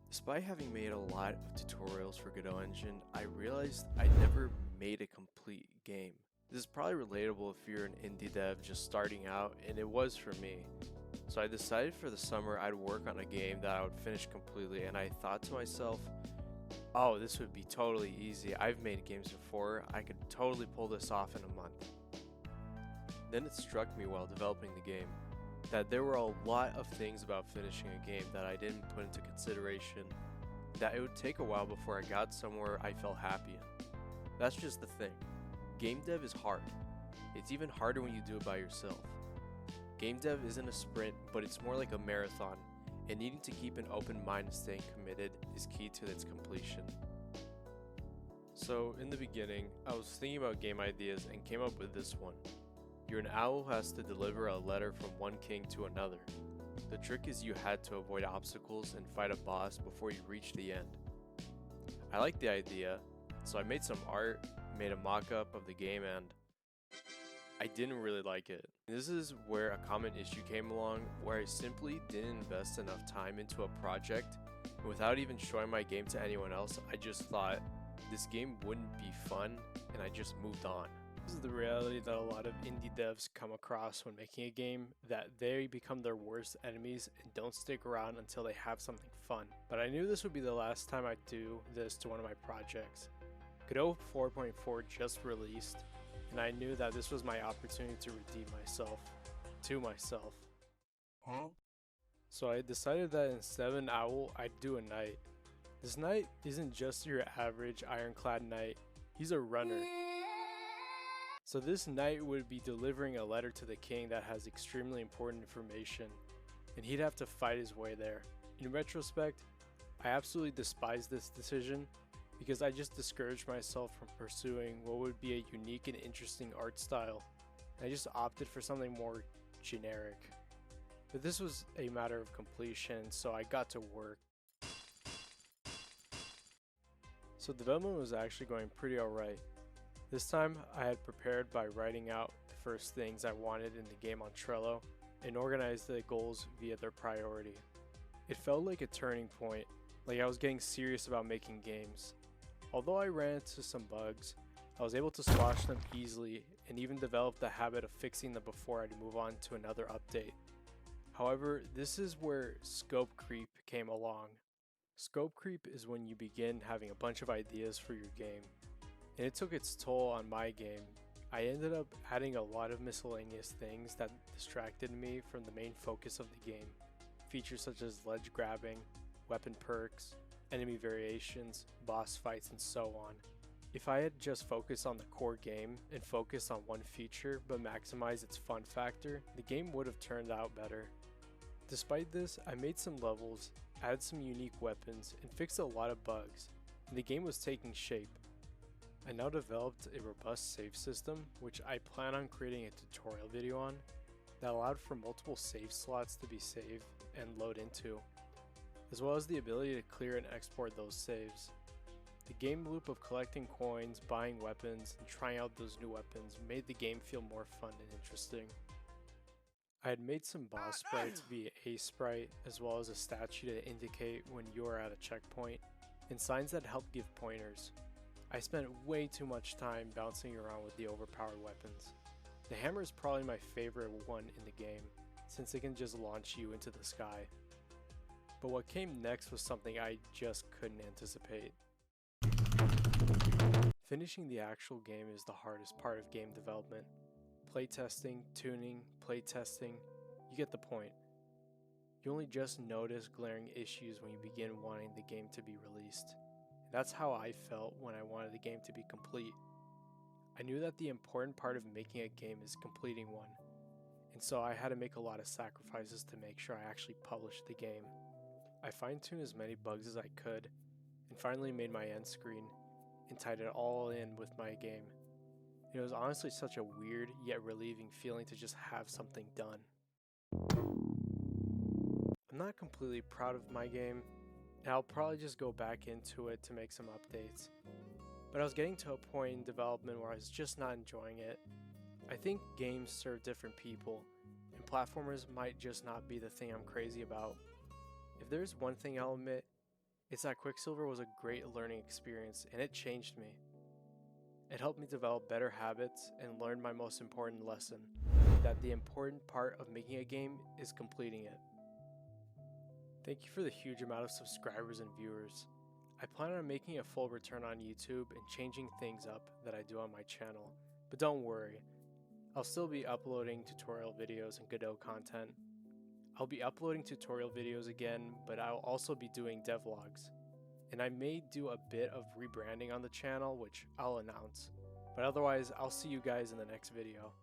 Despite having made a lot of tutorials for Godot Engine, I realized I never made a complete game. This is probably relatable if you're an indie dev just starting out, and it was for me. So I decided for the summer I'd work on a game that I would finish completely, and I thought to myself, oh, this would be totally easy. I've made games before, I could totally pull this off in a month. Then it struck me while developing the game that there were a lot of things about finishing a game that I didn't put into consideration, that it would take a while before I got somewhere I felt happy in. That's just the thing. Game dev is hard. It's even harder when you do it by yourself. Game dev isn't a sprint, but it's more like a marathon, and needing to keep an open mind and staying committed is key to its completion. So in the beginning, I was thinking about game ideas and came up with this one. You're an owl who has to deliver a letter from one king to another. The trick is you had to avoid obstacles and fight a boss before you reach the end. I liked the idea, so I made some art, made a mock-up of the game, and I didn't really like it. This is where a common issue came along, where I simply didn't invest enough time into a project, and without even showing my game to anyone else, I just thought this game wouldn't be fun, and I just moved on. This is the reality that a lot of indie devs come across when making a game, that they become their worst enemies and don't stick around until they have something fun. But I knew this would be the last time I'd do this to one of my projects. Godot 4.4 just released, and I knew that this was my opportunity to redeem myself. To myself. So I decided that instead of an owl, I'd do a knight. This knight isn't just your average ironclad knight, he's a runner. So this knight would be delivering a letter to the king that has extremely important information, and he'd have to fight his way there. In retrospect, I absolutely despise this decision because I just discouraged myself from pursuing what would be a unique and interesting art style. I just opted for something more generic. But this was a matter of completion, so I got to work. So development was actually going pretty alright. This time, I had prepared by writing out the first things I wanted in the game on Trello and organized the goals via their priority. It felt like a turning point, like I was getting serious about making games. Although I ran into some bugs, I was able to squash them easily and even developed the habit of fixing them before I'd move on to another update. However, this is where scope creep came along. Scope creep is when you begin having a bunch of ideas for your game, and it took its toll on my game. I ended up adding a lot of miscellaneous things that distracted me from the main focus of the game. Features such as ledge grabbing, weapon perks, enemy variations, boss fights, and so on. If I had just focused on the core game and focused on one feature but maximized its fun factor, the game would have turned out better. Despite this, I made some levels, added some unique weapons, and fixed a lot of bugs, and the game was taking shape. I now developed a robust save system, which I plan on creating a tutorial video on, that allowed for multiple save slots to be saved and load into, as well as the ability to clear and export those saves. The game loop of collecting coins, buying weapons, and trying out those new weapons made the game feel more fun and interesting. I had made some boss sprites via a sprite, as well as a statue to indicate when you are at a checkpoint, and signs that help give pointers. I spent way too much time bouncing around with the overpowered weapons. The hammer is probably my favorite one in the game, since it can just launch you into the sky. But what came next was something I just couldn't anticipate. Finishing the actual game is the hardest part of game development. Playtesting, tuning, playtesting, you get the point. You only just notice glaring issues when you begin wanting the game to be released. That's how I felt when I wanted the game to be complete. I knew that the important part of making a game is completing one, and so I had to make a lot of sacrifices to make sure I actually published the game. I fine-tuned as many bugs as I could, and finally made my end screen, and tied it all in with my game. It was honestly such a weird yet relieving feeling to just have something done. I'm not completely proud of my game, and I'll probably just go back into it to make some updates. But I was getting to a point in development where I was just not enjoying it. I think games serve different people, and platformers might just not be the thing I'm crazy about. If there's one thing I'll admit, It's that Quicksilver was a great learning experience and it changed me. It helped me develop better habits and learn my most important lesson, that the important part of making a game is completing it. Thank you for the huge amount of subscribers and viewers. I plan on making a full return on YouTube and changing things up that I do on my channel, but don't worry, I'll still be uploading tutorial videos and Godot content. I'll be uploading tutorial videos again, but I'll also be doing devlogs. And I may do a bit of rebranding on the channel, which I'll announce. But otherwise, I'll see you guys in the next video.